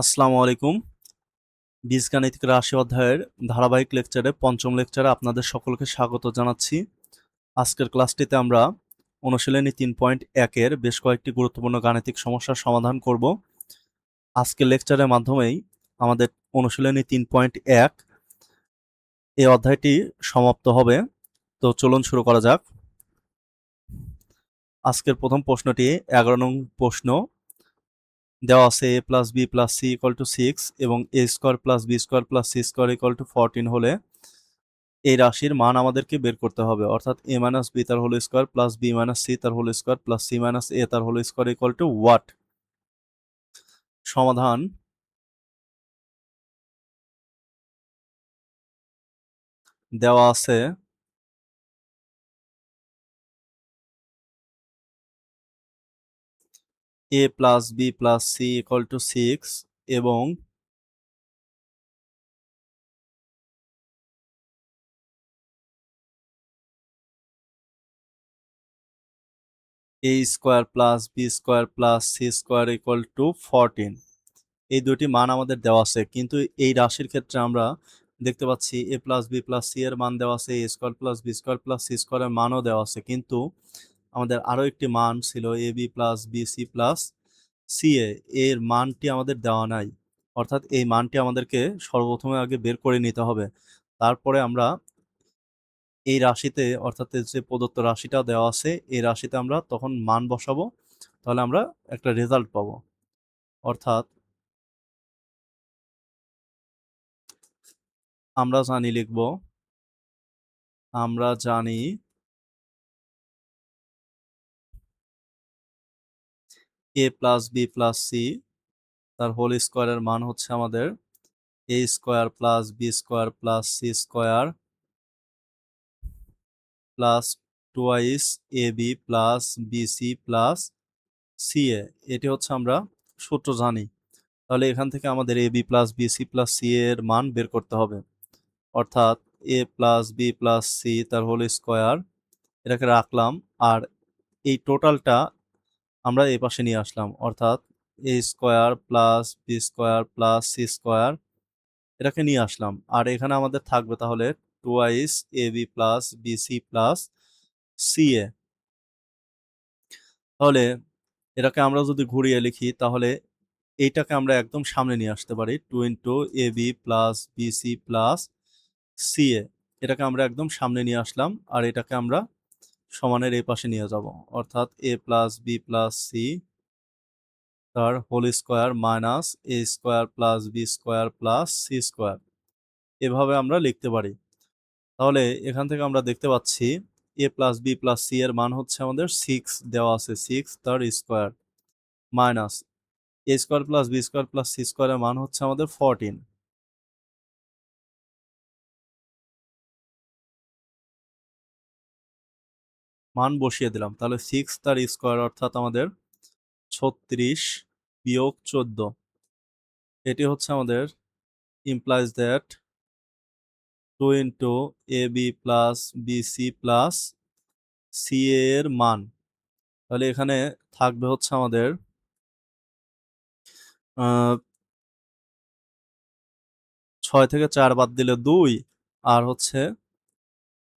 আসসালামু আলাইকুম। বীজগাণিতিক রাশি অধ্যায়ের ধারাবাহিক লেকচারে পঞ্চম লেকচারে আপনাদের সকলকে স্বাগত জানাচ্ছি। আজকের ক্লাসটিতে আমরা অনুশীলনী 3.1-এর বেশ কয়েকটি গুরুত্বপূর্ণ গাণিতিক সমস্যার সমাধান করব। আজকের লেকচারের মাধ্যমেই আমাদের অনুশীলনী 3.1 এই অধ্যায়টি সমাপ্ত হবে। তো চলুন শুরু করা যাক। আজকের প্রথম প্রশ্নটি 11 নং প্রশ্ন। দেওয়া আছে a plus B plus C equal to 6 এবং a square plus B square plus C square equal to 14 হলে এই রাশির মান আমাদেরকে বের করতে হবে, অর্থাৎ a মাইনাস বি তার whole square plus B minus C তার whole square plus C minus A তার whole square equal to what. সমাধান। দেওয়া আছে a plus B plus C equal to 6 এবং a square plus B square plus C square equal to 14। এই দুটি মান আমাদের দেওয়া আছে, কিন্তু এই রাশির ক্ষেত্রে আমরা দেখতে পাচ্ছি a plus B plus C এর মান দেওয়া আছে, a square plus B square plus C স্কোয়ারের মানও দেওয়া আছে, কিন্তু আমাদের আরও একটি মান ছিল A B plus B C plus C এর মানটি আমাদের দেওয়া নাই। অর্থাৎ এই মানটি আমাদেরকে সর্বপ্রথমে আগে বের করে নিতে হবে, তারপরে আমরা এই রাশিতে, অর্থাৎ যে প্রদত্ত রাশিটা দেওয়া আছে এই রাশিতে আমরা তখন মান বসাবো, তাহলে আমরা একটা রেজাল্ট পাবো। অর্থাৎ আমরা জানি A plus B plus C তার হোল স্কোয়ারের মান হচ্ছে আমাদের A square plus B square plus C square plus twice A B plus B C plus C এটি হচ্ছে আমরা সূত্র জানি। তাহলে এখান থেকে আমাদের A B plus B C plus C এর মান বের করতে হবে, অর্থাৎ A plus B plus C তার হোল স্কোয়ার এটাকে রাখলাম, আর এই টোটালটা আমরা এই পাশে নিয়ে আসলাম, অর্থাৎ A square plus B square plus C square এটাকে নিয়ে আসলাম, আর এখানে আমাদের থাকবে তাহলে twice A B plus B C plus C A. তাহলে এটাকে আমরা যদি ঘুরিয়ে লিখি তাহলে এইটাকে আমরা একদম সামনে নিয়ে আসতে পারি, two into A B plus B C plus C A. এটাকে আমরা একদম সামনে নিয়ে আসলাম, আর এটাকে আমরা সমানের এই পাশে নিয়ে যাব, অর্থাৎ A plus B plus C তার whole square minus A square plus B square plus C square, এভাবে আমরা লিখতে পারি। তাহলে এখান থেকে আমরা দেখতে পাচ্ছি A plus B plus C এর মান হচ্ছে আমাদের 6 দেওয়া আছে, 6 তার square minus A square plus B square plus C স্কোয়ারের মান হচ্ছে আমাদের 14। মান বসিয়ে দিলাম, তাহলে 6 তার স্কোয়ার অর্থাৎ আমাদের 36 বিয়োগ 14, এটি হচ্ছে আমাদের implies that 2 into A B plus B C plus C এর মান। তাহলে এখানে থাকবে হচ্ছে আমাদের 6 থেকে 4 বাদ দিলে 2, আর হচ্ছে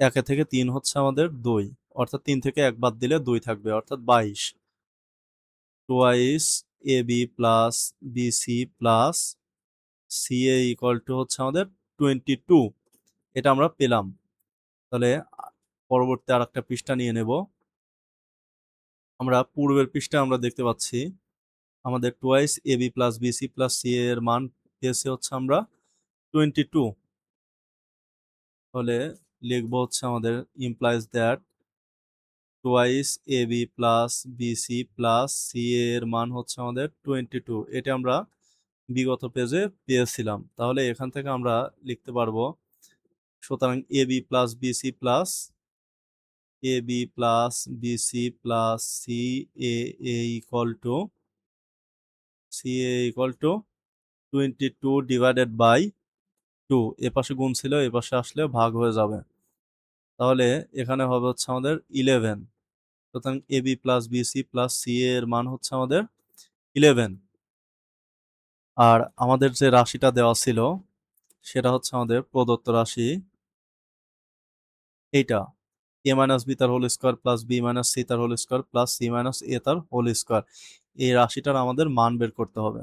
1 থেকে 3 হচ্ছে আমাদের 2, অর্থাৎ 3 থেকে 1 বাদ দিলে 2 থাকবে, অর্থাৎ 22। Twice A B plus B C plus C A equal to হচ্ছে আমাদের 22, এটা আমরা পেলাম। তাহলে পরবর্তী আর একটা পৃষ্ঠা নিয়ে নেব। আমরা পূর্বের পৃষ্ঠায় আমরা দেখতে পাচ্ছি আমাদের twice A B plus B C plus C এর মান পেয়েছে হচ্ছে আমরা 22। তাহলে লিখবো হচ্ছে আমাদের implies that twice A B plus B C plus C এর মান হচ্ছে আমাদের 22, এটা আমরা বিগত পেজে পেয়েছিলাম। তাহলে এখান থেকে আমরা লিখতে পারবো, সুতরাং A B plus B C plus A B plus B C plus C A equal to 22 divided by 2। এপাশে গুণ ছিল, এপাশে আসলে ভাগ হয়ে যাবে, তাহলে এখানে হবে হচ্ছে আমাদের 11। সুতরাং A B plus B C plus C এর মান হচ্ছে আমাদের 11। আর আমাদের যে রাশিটা দেওয়া ছিল সেটা হচ্ছে আমাদের প্রদত্ত রাশি এইটা a মাইনাস বি তার whole square plus B minus C তার whole square plus C minus A তার হোল স্কোয়ার। এই রাশিটার আমাদের মান বের করতে হবে।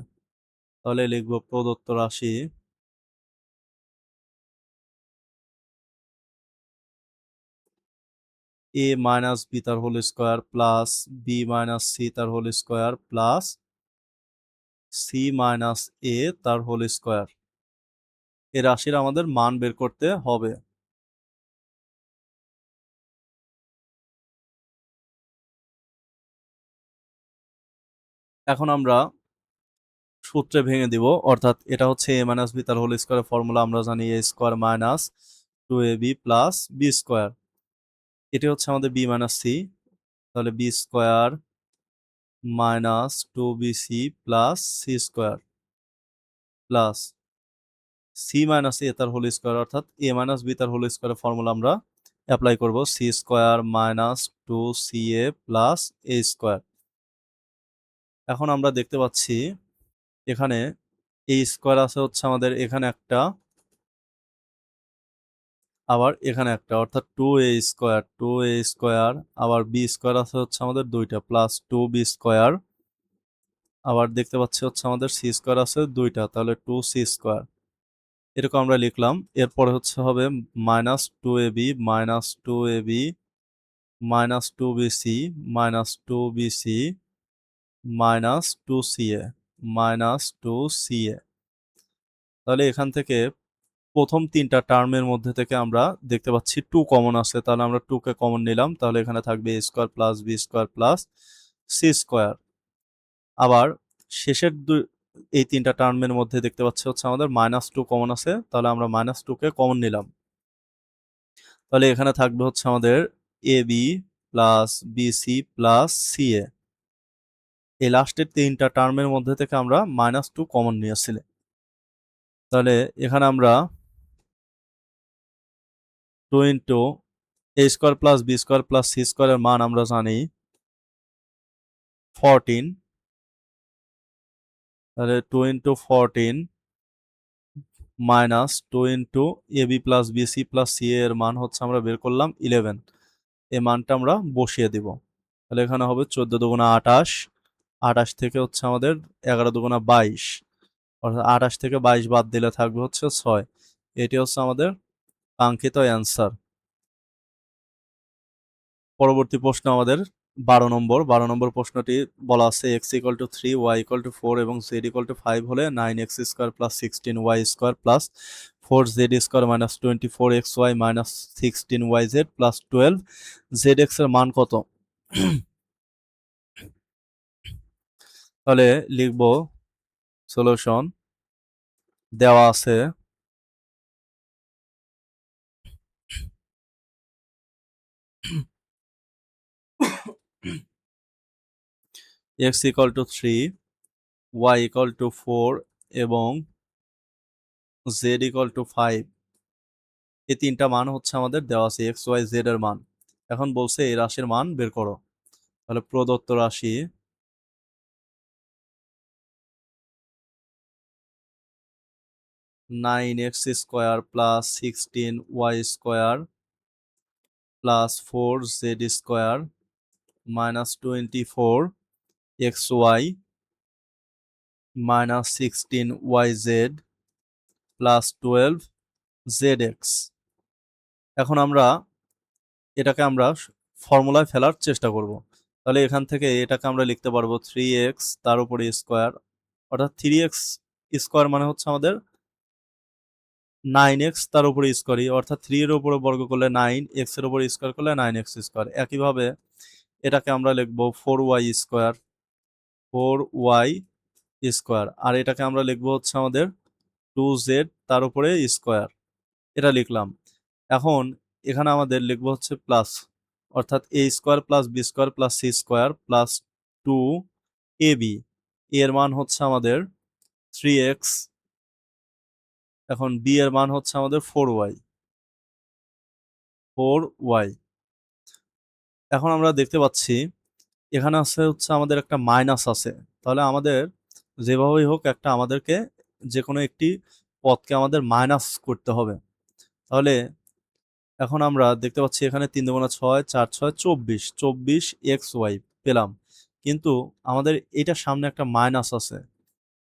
তাহলে লিখব প্রদত্ত রাশি a মাইনাস বি তার whole square plus B minus C তার whole square plus C minus A তার হোল স্কোয়ার। এই রাশির আমাদের মান বের করতে হবে। এখন আমরা সূত্রে ভেঙে দিব, অর্থাৎ এটা হচ্ছে a মাইনাস বি তার হোল স্কোয়ারের ফর্মুলা আমরা জানি a square minus 2ab plus B square. এটি হচ্ছে আমাদের বি মাইনাস সি, তাহলে B square minus 2bc plus C square plus C minus A তার হোল স্কোয়ার, অর্থাৎ এ মাইনাস বি তার হোল স্কোয়ারের ফর্মুলা আমরা অ্যাপ্লাই করব C square minus 2ca plus A square. এখন আমরা দেখতে পাচ্ছি এখানে এ স্কোয়ার আছে হচ্ছে আমাদের এখানে একটা, আবার এখানে একটা, অর্থাৎ 2a স্কোয়ার, আবার বি স্কোয়ার আছে হচ্ছে আমাদের দুইটা প্লাস 2b স্কোয়ার, আবার দেখতে পাচ্ছি হচ্ছে আমাদের সি স্কোয়ার আছে দুইটা, তাহলে 2c স্কোয়ার। এরকম আমরা লিখলাম। এরপরে হচ্ছে হবে -2ab -2bc -2bc -2ca। তাহলে এখান থেকে প্রথম তিনটা টার্মের মধ্যে থেকে আমরা দেখতে পাচ্ছি 2 কমন আছে, তাহলে আমরা 2 কে কমন নিলাম, তাহলে এখানে থাকবে a square plus B square plus C square. আবার শেষের এই তিনটা টার্মের মধ্যে দেখতে পাচ্ছি হচ্ছে আমাদের -2 কমন আছে, তাহলে আমরা -2 কে কমন নিলাম, তাহলে এখানে থাকবে হচ্ছে আমাদের A B plus B C plus C A. এই লাস্টের তিনটা টার্মের মধ্যে থেকে আমরা -2 কমন নিয়েছিলাম, তাহলে এখানে আমরা 2 into A square plus B square plus C স্কোয়ারের মান আমরা জানি 14, তাহলে 2 into 14 minus 2 into A B plus B C plus C এর মান হচ্ছে আমরা বের করলাম 11। এই মানটা আমরা বসিয়ে দিব, তাহলে এখানে হবে 14 দুগুণা 28, 28 থেকে হচ্ছে আমাদের 11 দুগুণা 22, অর্থাৎ 28 থেকে 22 বাদ দিলে থাকবে হচ্ছে 6। এটি হচ্ছে আমাদের কাঙ্ক্ষিত অ্যান্সার। পরবর্তী প্রশ্ন আমাদের 12 নম্বর প্রশ্নটি বলা আছে x equal to 3 y equal to 4 এবং জেড ইকুয়াল টু 5 হলে 9x square plus 16y square plus 4z square minus 24xy minus 16yz plus 12zx এর মান কত? তাহলে লিখব সলিউশন দেওয়া আছে x equal to 3 y equal to 4 এবং z ইকুয়াল টু 5। এই তিনটা মান হচ্ছে আমাদের দেওয়া আছে এক্স ওয়াই জেড এর মান। এখন বলছে এই রাশির মান বের করো। তাহলে প্রদত্ত রাশি 9x square plus 16y square plus 4z square minus 24xy minus 16yz plus 12zx। এখন আমরা এটাকে আমরা ফর্মুলায় ফেলার চেষ্টা করব। তাহলে এখান থেকে এটাকে আমরা লিখতে পারবো 3x তার উপরে স্কোয়ার, অর্থাৎ 3x স্কোয়ার মানে হচ্ছে আমাদের 9x তার উপরে স্কোয়ারই, অর্থাৎ 3 এর উপরে বর্গ করলে 9, x এর উপরে স্কোয়ার করলে 9x স্কোয়ার। একইভাবে এটাকে আমরা লিখবো 4y স্কোয়ার, 4y স্কোয়ার, আর এটাকে আমরা লিখবো হচ্ছে আমাদের 2z তার উপরে স্কোয়ার। এটা লিখলাম। এখন এখানে আমাদের লিখবো হচ্ছে প্লাস, অর্থাৎ a square plus B square plus C square plus 2ab। এর মান হচ্ছে আমাদের 3x, এখন বি এর মান হচ্ছে আমাদের 4y। এখন আমরা দেখতে পাচ্ছি এখানে আছে হচ্ছে আমাদের একটা মাইনাস আছে, তাহলে আমাদের যেভাবেই হোক একটা আমাদেরকে যে কোনো একটি পদকে আমাদের মাইনাস করতে হবে। তাহলে এখন আমরা দেখতে পাচ্ছি এখানে 3 দুগুণা 6, 4 6 24, 24 এক্স ওয়াই পেলাম। কিন্তু আমাদের এটার সামনে একটা মাইনাস আছে,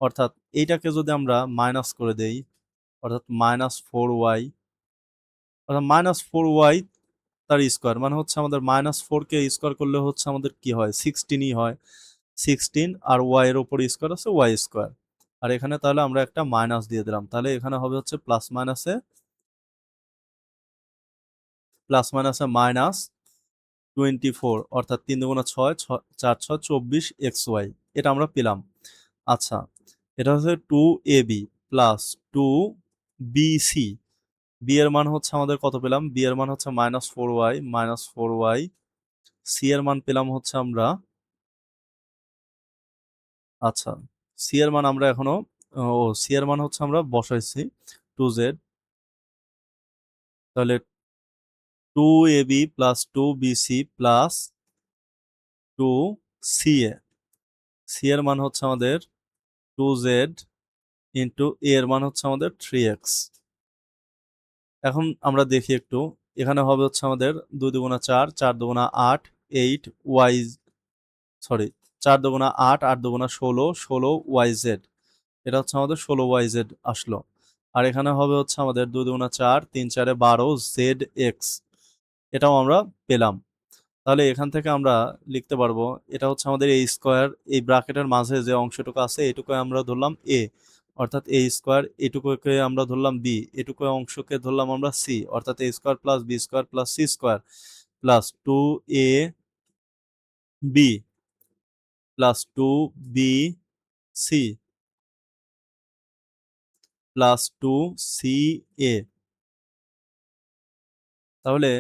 অর্থাৎ এইটাকে যদি আমরা মাইনাস করে দেই, অর্থাৎ -4y, অর্থাৎ -4y তার স্কোয়ার মানে হচ্ছে আমাদের -4 কে স্কোয়ার করলে হচ্ছে আমাদের কি হয়, 16ই হয়। 16 আর ওয়াই এর উপর স্কোয়ার আছে, ওয়াই স্কোয়ার। আর এখানে তাহলে আমরা একটা মাইনাস দিয়ে দিলাম, তাহলে এখানে হবে হচ্ছে প্লাস মাইনাসে -24, অর্থাৎ 3 দুগুণা 6, 4 6 24 এক্স ওয়াই, এটা আমরা পেলাম। আচ্ছা, এটা হচ্ছে 2ab প্লাস 2bc। বি এর মান হচ্ছে আমাদের কত পেলাম, বি এর মান হচ্ছে -4y, সি এর মান পেলাম হচ্ছে আমরা, আচ্ছা, সি এর মান আমরা এখনো, সি এর মান হচ্ছে আমরা বসাইছি 2z, তাহলে 2ab plus 2bc plus 2ca। C এর মান হচ্ছে আমাদের 2z ইন্টু এ এর মান হচ্ছে আমাদের 3x। এখন আমরা দেখি একটু, এখানে হবে হচ্ছে আমাদের 2 দুগুণা 4, 4 দুগুণা 8, 8 ওয়াই, সরি, 4 দুগুণা 8, 8 দুগুণা 16, 16 ওয়াই জেড। এটা হচ্ছে আমাদের 16 ওয়াই জেড আসলো। আর এখানে হবে হচ্ছে আমাদের 2 দুগুণা 4, 3 4 12 জেড এক্স, এটাও আমরা পেলাম। তাহলে এখান থেকে আমরা লিখতে পারবো, এটা হচ্ছে আমাদের এ স্কোয়ার, এই ব্র্যাকেটের মাঝে যে অংশটুকু আছে এটুকু আমরা ধরলাম এ, অর্থাৎ এ স্কোয়ার, এটুকুকে আমরা ধরলাম বি, এটুকু অংশকে ধরলাম আমরা সি, অর্থাৎ A square plus B square plus C square plus 2ab plus 2bc plus 2ca। তাহলে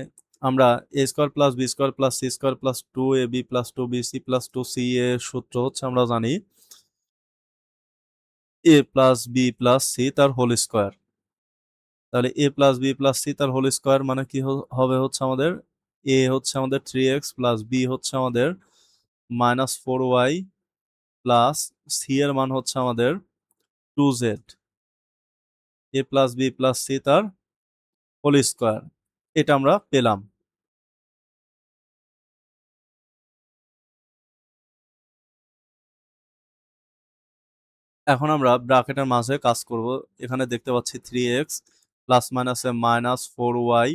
আমরা A square plus B square plus C square plus 2ab plus 2bc plus 2ca এর সূত্র হচ্ছে আমরা জানি A plus B plus C তার whole square. তাহলে A plus B plus C তার হোল স্কোয়ার মানে কি হবে হচ্ছে আমাদের, এ হচ্ছে আমাদের 3x প্লাস বি হচ্ছে আমাদের -4y প্লাস সি এর মান হচ্ছে আমাদের 2z, এ প্লাস বি প্লাস সি তার হোল স্কোয়ার, এটা আমরা পেলাম। এখন আমরা ব্র্যাকেটের মাঝে কাজ করব। এখানে দেখতে পাচ্ছি 3x প্লাস মাইনাসে -4y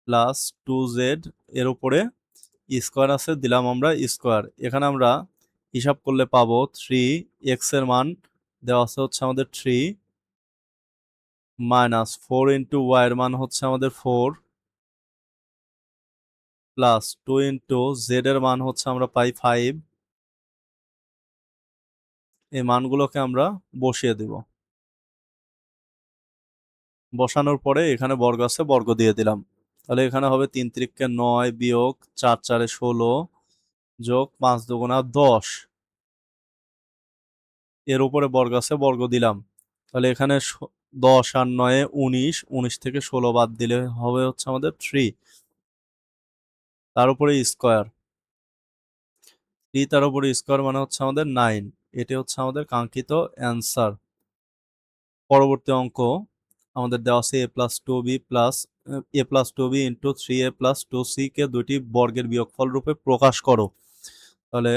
প্লাস 2z, এর উপরে স্কোয়ার আছে, দিলাম আমরা স্কোয়ার। এখানে আমরা হিসাব করলে পাবো 3x এর মান দেওয়া আছে হচ্ছে আমাদের 3 মাইনাস 4 ইন্টু ওয়াই এর মান হচ্ছে আমাদের 4 প্লাস 2 ইন্টু জেড এর মান হচ্ছে আমরা পাই 5। এই মানগুলোকে আমরা বসিয়ে দিব, বসানোর পরে এখানে বর্গ আছে, বর্গ দিয়ে দিলাম। তাহলে এখানে হবে 3 তিরিকে 9 বিয়োগ 4 4 16 যোগ 5 দুগুণা 10, এর উপরে বর্গ আছে, বর্গ দিলাম। তাহলে এখানে 10 আর 9 19, 19 থেকে 16 বাদ দিলে হবে হচ্ছে আমাদের 3, তার উপরে স্কোয়ার, 3 তার উপরে স্কোয়ার মানে হচ্ছে আমাদের 9। এটি হচ্ছে আমাদের কাঙ্ক্ষিত অ্যান্সার। পরবর্তী অঙ্ক আমাদের দেওয়া আছে a+2b ইন্টু 3a+2c কে দুটি বর্গের বিয়োগফল রূপে প্রকাশ করো। তাহলে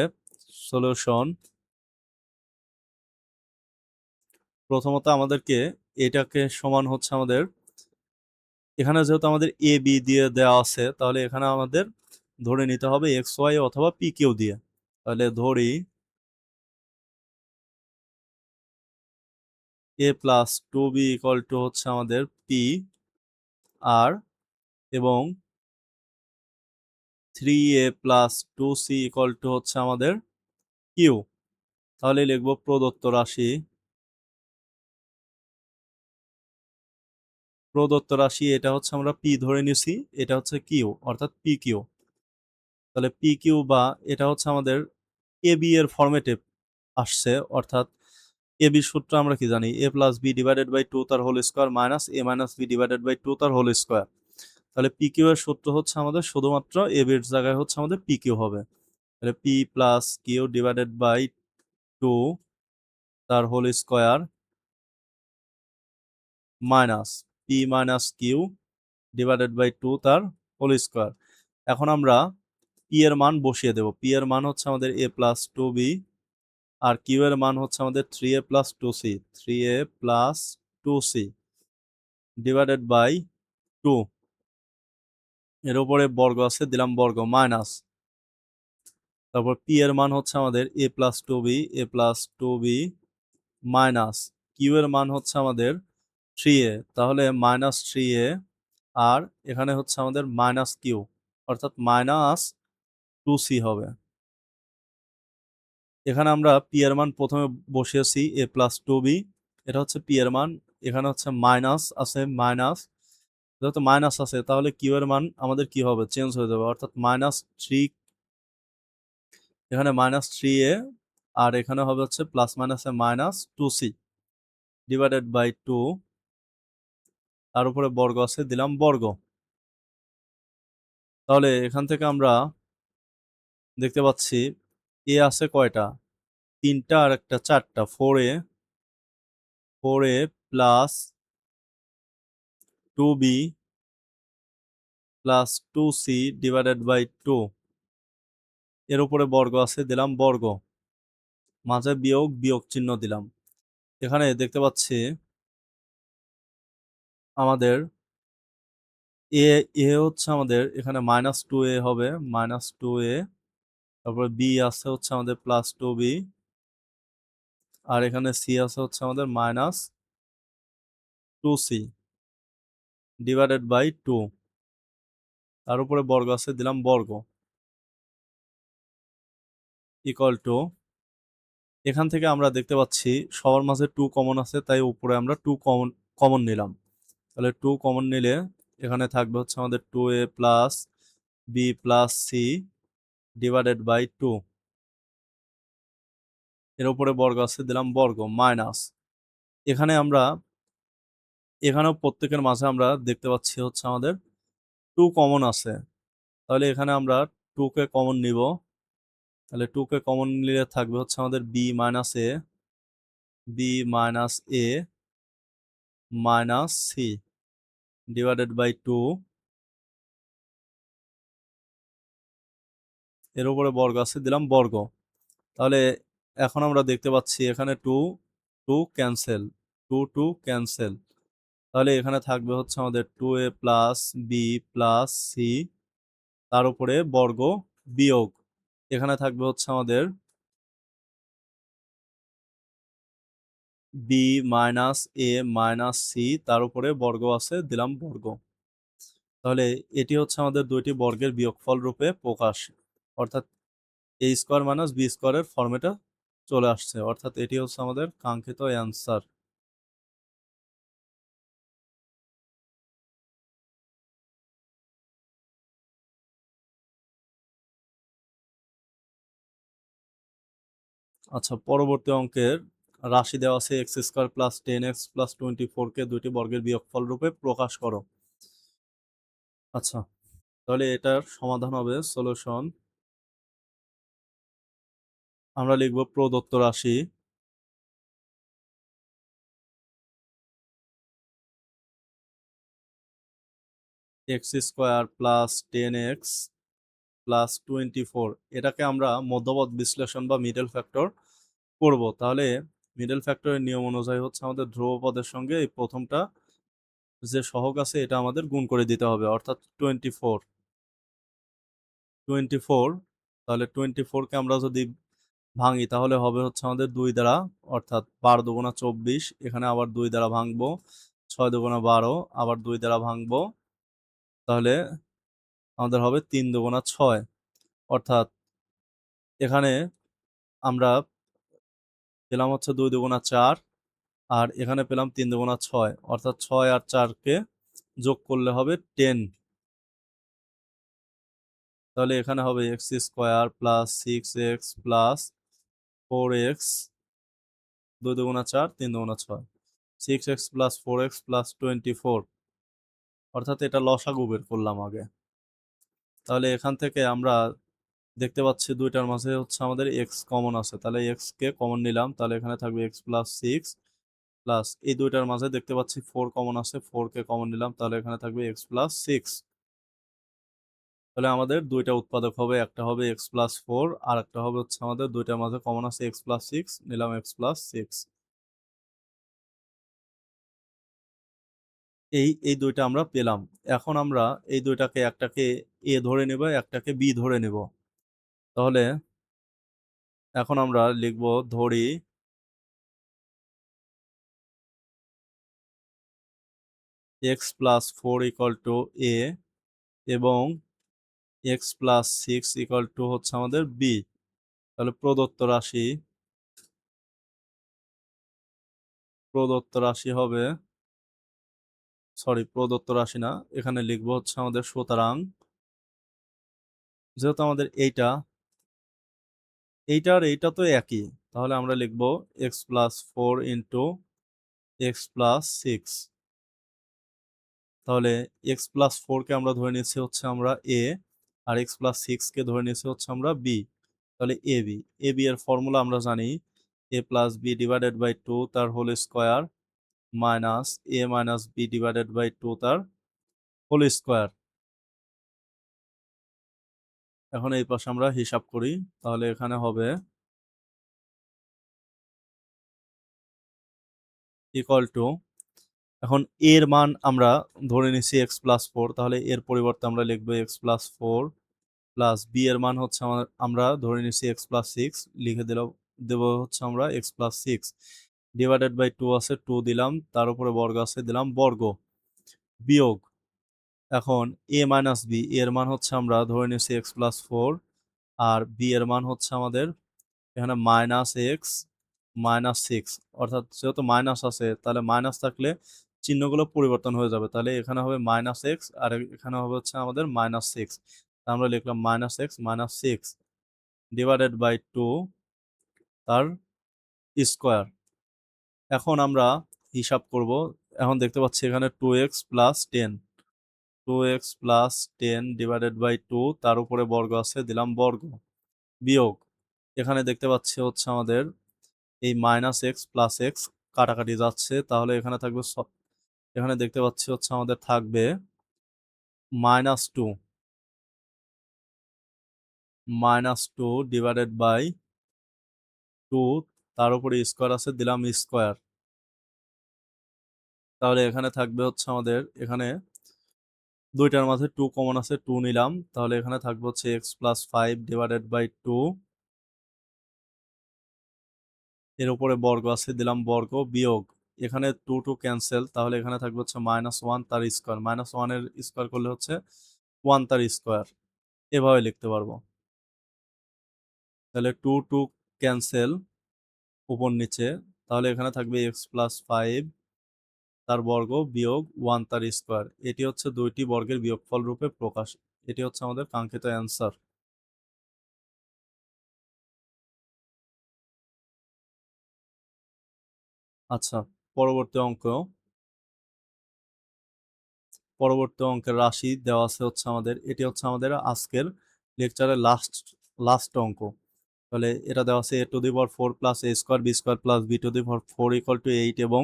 সলিউশন, প্রথমত আমাদেরকে এটাকে সমান হচ্ছে আমাদের, এখানে যেহেতু আমাদের এ বি দিয়ে দেওয়া আছে তাহলে এখানে আমাদের ধরে নিতে হবে এক্স ওয়াই অথবা পি কিউ দিয়ে। তাহলে ধরি a+2b ইকুয়াল টু হচ্ছে আমাদের পি আর, এবং 3a+2c ইকুয়াল টু হচ্ছে আমাদের কিউ। তাহলে লিখবো প্রদত্ত রাশি, এটা হচ্ছে আমরা পি ধরে নিছি, এটা হচ্ছে কিউ অর্থাৎ পি কিউ। তাহলে পি কিউ বা এটা হচ্ছে আমাদের এ বি এর ফরম্যাটে আসছে, অর্থাৎ এ বি সূত্র আমরা কি জানি, a+b/2 তার whole square minus a-b divided by 2 তার হোল স্কোয়ার। তাহলে পি কিউ এর সূত্র হচ্ছে আমাদের শুধুমাত্র এ বির জায়গায় হচ্ছে আমাদের পি কিউ হবে। তাহলে p plus Q divided by 2 তার whole square minus P minus Q divided by 2 তার হোল স্কোয়ার। এখন আমরা পি এর মান বসিয়ে দেব। পি এর মান হচ্ছে আমাদের এ প্লাস 2b, আর কিউ এর মান হচ্ছে আমাদের 3a plus 2c, 3a plus 2c divided by 2। এর উপরে বর্গ আছে, দিলাম বর্গ মাইনাস, তারপর পি এর মান হচ্ছে আমাদের এ প্লাস 2b মাইনাস কিউ এর মান হচ্ছে আমাদের 3a, তাহলে মাইনাস 3a, আর এখানে হচ্ছে আমাদের মাইনাস কিউ, অর্থাৎ মাইনাস 2c হবে। এখানে আমরা পি এর মান প্রথমে বসিয়েছি এ প্লাস 2b, এটা হচ্ছে পি এর মান। এখানে হচ্ছে মাইনাস আছে, মাইনাস, যেহেতু মাইনাস আছে তাহলে কিউ এর মান আমাদের কি হবে, চেঞ্জ হয়ে যাবে, অর্থাৎ মাইনাস 3, এখানে মাইনাস 3a, আর এখানে হবে হচ্ছে প্লাস মাইনাসে মাইনাস 2c ডিভাইডেড বাই 2, তার উপরে বর্গ আছে, দিলাম বর্গ। তাহলে এখান থেকে আমরা দেখতে পাচ্ছি এ আছে কয়টা, 3টা আর একটা 4টা, 4a plus 2b plus 2c divided by 2, এর উপরে বর্গ আছে, দিলাম বর্গ, মাঝে বিয়োগ, বিয়োগ চিহ্ন দিলাম। এখানে দেখতে পাচ্ছি আমাদের এ এ হচ্ছে আমাদের এখানে মাইনাস 2a হবে, মাইনাস 2a, তারপরে বি আছে হচ্ছে আমাদের প্লাস 2b, আর এখানে সি আছে হচ্ছে আমাদের মাইনাস 2c ডিভাইডেড বাই 2, তার উপরে বর্গ আছে, দিলাম বর্গ, ইকুয়াল টু, এখান থেকে আমরা দেখতে পাচ্ছি সবার মাঝে 2 কমন আছে, তাই উপরে আমরা 2 কমন কমন নিলাম। তাহলে 2 কমন নিলে এখানে থাকবে হচ্ছে আমাদের 2a plus B plus C divided by 2, এর উপরে বর্গ আছে, দিলাম বর্গ মাইনাস, এখানে আমরা এখানেও প্রত্যেকের মাঝে আমরা দেখতে পাচ্ছি হচ্ছে আমাদের 2 কমন আছে, তাহলে এখানে আমরা 2 কে কমন নিব। তাহলে 2 কে কমন নিলে থাকবে হচ্ছে আমাদের B minus A minus C divided by 2, এর উপরে বর্গ আছে, দিলাম বর্গ। তাহলে এখন আমরা দেখতে পাচ্ছি এখানে 2 2 ক্যান্সেল, 2 2 ক্যান্সেল, তাহলে এখানে থাকবে হচ্ছে আমাদের 2a plus B plus C, তার উপরে বর্গ বিয়োগ, এখানে থাকবে হচ্ছে আমাদের B minus A minus C, তার উপরে বর্গ আছে, দিলাম বর্গ। তাহলে এটি হচ্ছে আমাদের দুইটি বর্গের বিয়োগফল রূপে প্রকাশ, অর্থাৎ এ স্কোয়ার মাইনাস বি স্কোয়ারের ফর্মেটে চলে আসছে, অর্থাৎ এটি হচ্ছে আমাদের কাঙ্ক্ষিত অ্যান্সার। আচ্ছা, পরবর্তী অঙ্কের রাশি দেওয়া আছে X square plus 10x plus 24কে দুইটি বর্গের বিয়োগফল রূপে প্রকাশ করো। আচ্ছা, তাহলে এটার সমাধান হবে সলিউশন, আমরা লিখব প্রদত্ত রাশি x square plus 10x plus 24, এটাকে আমরা মধ্যপদ বিশ্লেষণ বা মিডল ফ্যাক্টর করব। তাহলে মিডল ফ্যাক্টরের নিয়ম অনুযায়ী হচ্ছে আমাদের ধ্রুব পদের সঙ্গে এই প্রথমটা যে সহগ আছে এটা আমাদের গুণ করে দিতে হবে, অর্থাৎ 24, তাহলে 24কে আমরা যদি ভাঙি তাহলে হবে হচ্ছে আমাদের 2 দ্বারা, অর্থাৎ 12 দুগুণা 24, এখানে আবার 2 দ্বারা ভাঙবো, 6 দুগুণা 12, আবার 2 দ্বারা ভাঙবো, তাহলে আমাদের হবে 3 দুগুণা 6, অর্থাৎ এখানে আমরা পেলাম হচ্ছে 2 দুগুণা 4, আর এখানে পেলাম 3 দুগুণা 6, অর্থাৎ 6 আর 4কে যোগ করলে হবে 10, তাহলে এখানে হবে x square plus 6x plus 4x, 2 দুগুণা 4, 3 দুগুণা 6, 6x প্লাস 4x প্লাস 24, অর্থাৎ এটা লসাগু বের করলাম আগে। তাহলে এখান থেকে আমরা দেখতে পাচ্ছি দুইটার মাঝে হচ্ছে আমাদের এক্স কমন আছে, তাহলে এক্স কে কমন নিলাম, তাহলে এখানে থাকবে এক্স প্লাস সিক্স প্লাস এই দুইটার মাঝে দেখতে পাচ্ছি ফোর কমন আছে, ফোর কে কমন নিলাম, তাহলে এখানে থাকবে এক্স প্লাস সিক্স। তাহলে আমাদের দুইটা উৎপাদক হবে, একটা হবে এক্স প্লাস ফোর আর একটা হবে হচ্ছে আমাদের দুইটার মাঝে কমন আছে এক্স প্লাস সিক্স, নিলাম এক্স প্লাস সিক্স। এই দুইটা আমরা পেলাম। এখন আমরা এই দুইটাকে, একটাকে এ ধরে নেব, একটাকে বি ধরে নেব। তাহলে এখন আমরা লিখব, ধরি X plus four equal to A এবং X plus six equal to হচ্ছে আমাদের বি। তাহলে প্রদত্ত রাশি হবে, সরি প্রদত্ত রাশি না, এখানে লিখবো হচ্ছে আমাদের সুতরাং, যেহেতু আমাদের এইটা আর এইটা তো একই, তাহলে আমরা লিখবো x plus four into x plus six. তাহলে এক্স প্লাস ফোরকে আমরা ধরে নিচ্ছি হচ্ছে আমরা এ, আর এক্স প্লাস সিক্সকে ধরে নিচ্ছি হচ্ছে আমরা বি। তাহলে এ বি এর ফর্মুলা আমরা জানি, A plus B divided by two তার whole square minus A minus B divided by two তার হোল স্কোয়ার। এখন এই পাশে আমরা হিসাব করি, তাহলে এখানে হবে ইকুয়াল টু, এখন এর মান আমরা ধরে নিচ্ছি এক্স প্লাস ফোর, তাহলে এর পরিবর্তে আমরা লিখবো x plus four plus B এর মান হচ্ছে আমরা ধরে নিচ্ছি এক্স প্লাস সিক্স, লিখে দেবো হচ্ছে আমরা x plus six divided by two আছে, টু দিলাম, তার উপরে বর্গ আছে দিলাম বর্গ, বিয়োগ। এখন এ মাইনাস বি এর মান হচ্ছে আমরা ধরে নিচ্ছি এক্স প্লাস ফোর, আর বি এর মান হচ্ছে আমাদের এখানে মাইনাস এক্স মাইনাস সিক্স, অর্থাৎ যেহেতু মাইনাস আছে তাহলে মাইনাস থাকলে চিহ্নগুলো পরিবর্তন হয়ে যাবে, তাহলে এখানে হবে মাইনাস এক্স আর এখানে হবে হচ্ছে আমাদের মাইনাস সিক্স। আমরা লিখলাম minus x minus six divided by two তার স্কোয়ার। এখন আমরা হিসাব করব, এখন দেখতে পাচ্ছি এখানে two x plus ten, two x plus ten divided by two তার উপরে বর্গ আছে দিলাম বর্গ, বিয়োগ। এখানে দেখতে পাচ্ছি হচ্ছে আমাদের এই মাইনাস এক্স প্লাস এক্স কাটাকাটি যাচ্ছে, তাহলে এখানে থাকবে এখানে দেখতে পাচ্ছি হচ্ছে আমাদের থাকবে minus two divided by two তার উপরে স্কোয়ার আছে দিলাম স্কোয়ার। তাহলে এখানে থাকবে হচ্ছে আমাদের, এখানে দুইটার মাঝে টু কমন আছে, টু নিলাম, তাহলে এখানে থাকবে হচ্ছে x plus five divided by two, এর উপরে বর্গ আছে দিলাম বর্গ, বিয়োগ। এখানে টু টু ক্যান্সেল, তাহলে এখানে থাকবে হচ্ছে মাইনাস ওয়ান তার স্কোয়ার, মাইনাস ওয়ানের স্কোয়ার করলে হচ্ছে ওয়ান তার স্কোয়ার, এভাবে লিখতে পারবো। তাহলে টু টু ক্যান্সেল উপর নিচে, তাহলে এখানে থাকবে এক্স প্লাস ফাইভ তার বর্গ বিয়োগ ওয়ান তার স্কোয়ার, এটি হচ্ছে দুইটি বর্গের বিয়োগফল রূপে প্রকাশ। এটি হচ্ছে আমাদের কাঙ্ক্ষিত অ্যান্সার। আচ্ছা, পরবর্তী অঙ্ক, পরবর্তী অঙ্কের রাশি দেওয়া আছে হচ্ছে আমাদের, এটি হচ্ছে আমাদের আজকের লেকচারের লাস্ট অঙ্ক। তাহলে এটা দেওয়া আছে A to the power four plus A square B square plus B to the power four equal to eight, এবং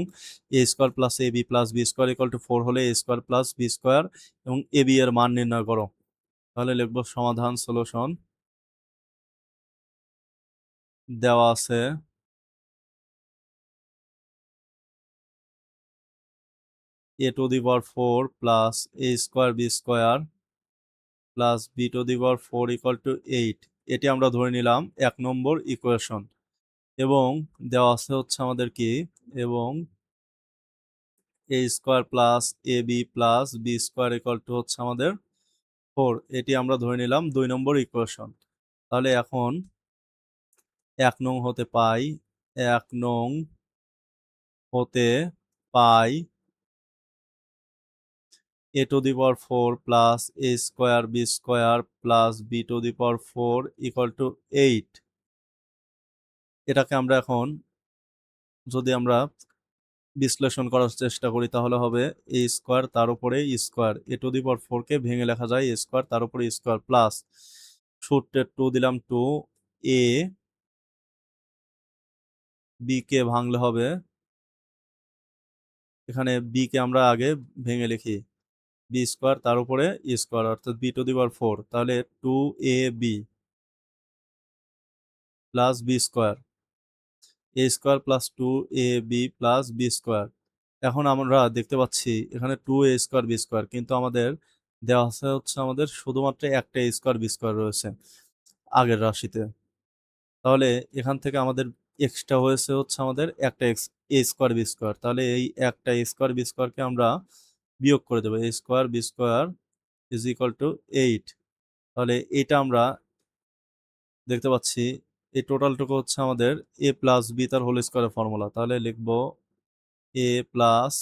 A square plus A B plus B square equal to four হলে A square plus B square এবং A B এর মান নির্ণয় করো। তাহলে লিখবো সমাধান সলিউশন, দেওয়া আছে A to the power four plus A square B square plus B to the power four equal to eight, এটি আমরা ধরে নিলাম 1 নম্বর ইকুয়েশন। এবং দেওয়া আছে হচ্ছে আমাদের কি, এবং A square plus A B plus B square equal to হচ্ছে আমাদের ফোর, এটি আমরা ধরে নিলাম 2 নম্বর ইকুয়েশন। তাহলে এখন 1 নং হতে পাই, 1 নং হতে পাই A to the power four plus A square B square plus B to the power four equal to eight. এটাকে আমরা এখন যদি আমরা বিশ্লেষণ করার চেষ্টা করি তাহলে হবে এ স্কোয়ার তার উপরে স্কোয়ার, এ টু দি পাওয়ার ফোরকে ভেঙে লেখা যায় এ স্কোয়ার তার উপরে স্কোয়ার প্লাস সূত্রে 2 দিলাম 2, এ বি কে ভাঙলে হবে, এখানে বি কে আমরা আগে ভেঙে লিখি, বি স্কোয়ার তার উপরে স্কোয়ার অর্থাৎ বি টু দি পাওয়ার 4, তাহলে 2ab plus B square, A square plus 2ab plus B square. এখন আমরা দেখতে পাচ্ছি এখানে 2a স্কোয়ার বি স্কোয়ার, কিন্তু আমাদের দেওয়া আছে হচ্ছে আমাদের শুধুমাত্র একটা a স্কোয়ার বি স্কোয়ার রয়েছে আগের রাশিতে। তাহলে এখান থেকে আমাদের এক্সট্রা হয়েছে হচ্ছে আমাদের একটা এ স্কোয়ার বি স্কোয়ার, তাহলে এই একটা এ স্কোয়ার বি স্কোয়ারকে আমরা বিয়োগ করে দেবো, A square B square is equal to 8। তাহলে এটা আমরা দেখতে পাচ্ছি এই টোটালটুকু হচ্ছে আমাদের এ প্লাস বি তার হোল স্কোয়ারের ফর্মুলা, তাহলে লিখবো এ প্লাস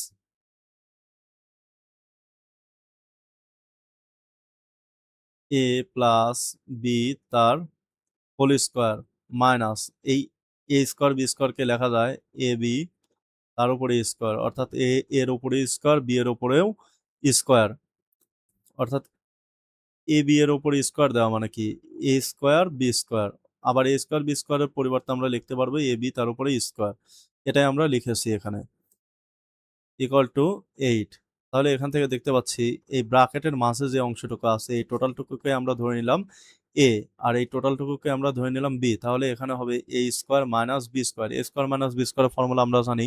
এ প্লাস বি তার হোল স্কোয়ার মাইনাস এই এ স্কোয়ার বি স্কোয়ারকে লেখা যায় এ বি তার উপরে স্কোয়ার, অর্থাৎ এ এর উপরে স্কোয়ার বি এর উপরেও স্কোয়ার, অর্থাৎ এ বি এর উপরে স্কোয়ার দেওয়া মানে কি এ স্কোয়ার বি স্কোয়ার, আবার এ স্কোয়ার বি স্কোয়ারের পরিবর্তে আমরা লিখতে পারবো এ বি তার উপরে স্কোয়ার, এটাই আমরা লিখেছি এখানে ইকুয়াল টু 8। তাহলে এখান থেকে দেখতে পাচ্ছি এই ব্র্যাকেটের মাঝে যে অংশটুকু আছে এই টোটালটুকুকে আমরা ধরে নিলাম এ, আর এই টোটালটুকুকে আমরা ধরে নিলাম বি, তাহলে এখানে হবে A square minus B square, A square minus B স্কোয়ারের ফর্মুলা আমরা জানি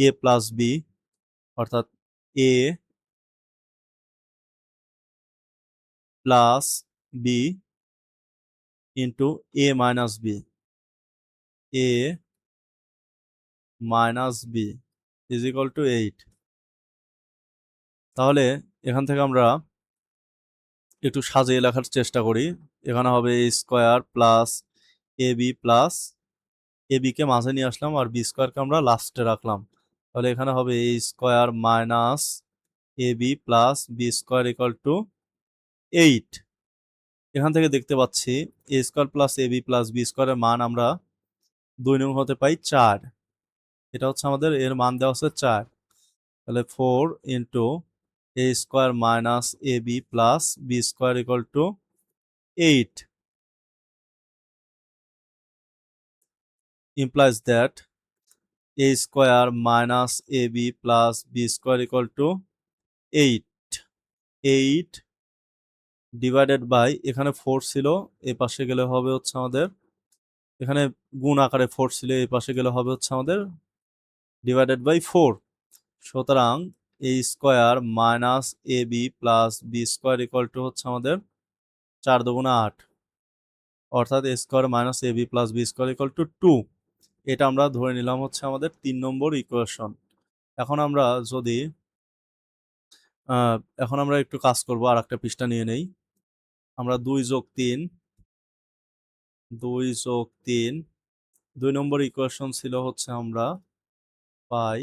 এ প্লাস বি, অর্থাৎ A plus B into A minus B, A minus B is equal to 8। তাহলে এখান থেকে আমরা একটু সাজিয়ে লেখার চেষ্টা করি, এখানে হবে A square plus A B plus A B কে মাঝে নিয়ে আসলাম আর বি স্কোয়ারকে আমরা লাস্টে রাখলাম, তাহলে এখানে হবে A square minus A B plus B square equal to 8। এখান থেকে দেখতে পাচ্ছি A square plus A B plus B স্কোয়ারের মান আমরা 2 নং হতে পাই 4, এটা হচ্ছে আমাদের এর মান দেওয়া হচ্ছে 4, তাহলে 4 into A square minus A B plus B square equal to 8 implies that a square minus ab plus b square equal to 8, 8 divided by এখানে 4 ছিল, এই পাশে গেলে হবে হচ্ছে আমাদের, এখানে গুণ আকারে 4 ছিল, এই পাশে গেলে হবে হচ্ছে আমাদের ডিভাইডেড বাই 4, সুতরাং A square minus A B plus B square equal to হচ্ছে আমাদের 4 দুগুণে 8, অর্থাৎ A square minus A B plus B square equal to 2। এটা আমরা ধরে নিলাম হচ্ছে আমাদের 3 নম্বর ইকুয়েশন। এখন আমরা যদি এখন আমরা একটু কাজ করব, আর একটা পৃষ্ঠা নিয়ে নেই, আমরা 2 যোগ 3, 2 যোগ 3, 2 নম্বর ইকুয়েশন ছিল হচ্ছে আমরা পাই,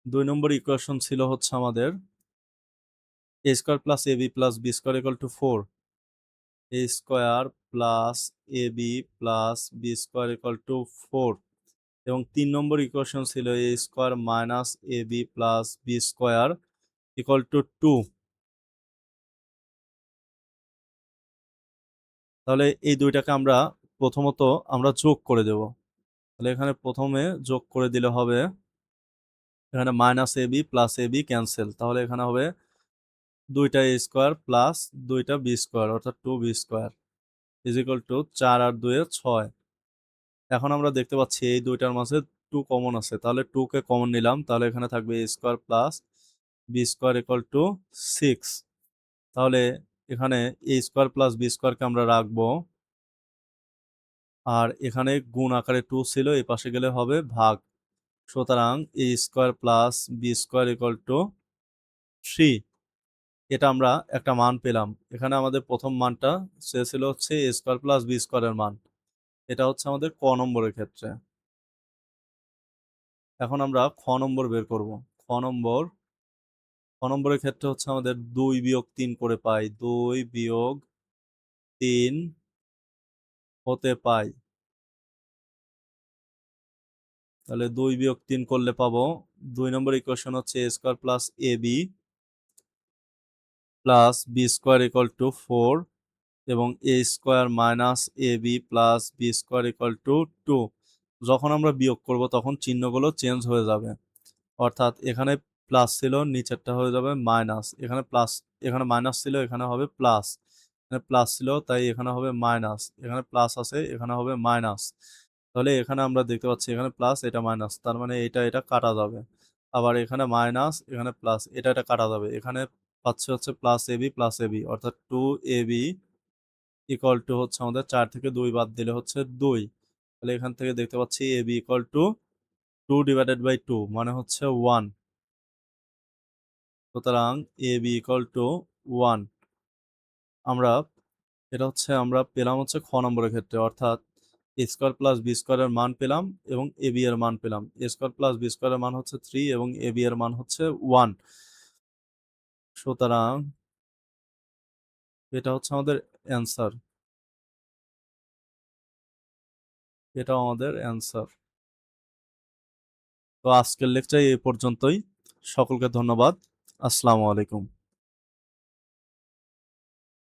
2 নম্বর ইকুয়েশন ছিল হচ্ছে আমাদের A square plus A B plus B square equal to 4, A square plus A B plus B square equal to 4, এবং 3 নম্বর ইকুয়েশন ছিল A square minus A B plus B square equal to 2। তাহলে এই দুইটাকে আমরা প্রথমত আমরা যোগ করে দেব, তাহলে এখানে প্রথমে যোগ করে দিলে হবে এখানে minus A B plus A B cancel, তাহলে এখানে হবে দুইটা এ স্কোয়ার প্লাস দুইটা বি স্কোয়ার অর্থাৎ 2b square is equal to 4 আর 2 6। এখন আমরা দেখতে পাচ্ছি এই দুইটার মাঝে 2 কমন আছে, তাহলে 2 কে কমন নিলাম, তাহলে এখানে থাকবে A square plus B square equal to 6। তাহলে এখানে এ স্কোয়ার প্লাস বি স্কোয়ারকে আমরা রাখবো, আর এখানে গুণ আকারে 2 ছিল, এই পাশে গেলে হবে ভাগ, সুতরাং A square plus B square equal to 3। এটা আমরা একটা মান পেলাম, এখানে আমাদের প্রথম মানটা চেয়েছিল হচ্ছে এ স্কোয়ার প্লাস বি স্কোয়ারের মান, এটা হচ্ছে আমাদের ক নম্বরের ক্ষেত্রে। এখন আমরা খ নম্বর বের করব, খ নম্বর, খ নম্বরের ক্ষেত্রে হচ্ছে আমাদের 2 বিয়োগ 3 করে পাই, 2 বিয়োগ 3 হতে পাই, তাহলে 2 বিয়োগ 3 করলে পাবো 2 নম্বর ইকুয়েশন হচ্ছে A square plus A B plus B square equal to 4 এবং A square minus A B plus B square equal to 2। যখন আমরা বিয়োগ করব তখন চিহ্নগুলো চেঞ্জ হয়ে যাবে, অর্থাৎ এখানে প্লাস ছিল নিচেরটা হয়ে যাবে মাইনাস, এখানে প্লাস, এখানে মাইনাস ছিল এখানে হবে প্লাস, এখানে প্লাস ছিল তাই এখানে হবে মাইনাস, এখানে প্লাস আছে এখানে হবে মাইনাস। তাহলে এখানে আমরা দেখতে পাচ্ছি এখানে প্লাস এটা মাইনাস, তার মানে এটা এটা কাটা যাবে। আবার এখানে মাইনাস এখানে প্লাস, এটা এটা কাটা যাবে। এখানে পাচ্ছে হচ্ছে প্লাস এবি অর্থাৎ 2ab ইকুয়াল টু হচ্ছে আমাদের 4 থেকে 2 বাদ দিলে হচ্ছে 2। তাহলে এখান থেকে দেখতে পাচ্ছি A B equal to 2 divided by 2 মানে হচ্ছে 1। সুতরাং এ বি ইকুয়াল টু 1। আমরা এটা হচ্ছে আমরা পেলাম হচ্ছে খ নম্বরের ক্ষেত্রে, অর্থাৎ এ স্কোয়ার প্লাস বি স্কোয়ারের মান পেলাম এবং এ বি এর মান পেলাম। এ স্কোয়ার প্লাস বি স্কোয়ারের মান হচ্ছে 3 এবং এ বি এর মান হচ্ছে 1। সুতরাং এটা হচ্ছে আমাদের অ্যান্সার, এটাও আমাদের অ্যান্সার। তো আজকের লেকচার এই পর্যন্তই। সকলকে ধন্যবাদ। আসসালামু আলাইকুম।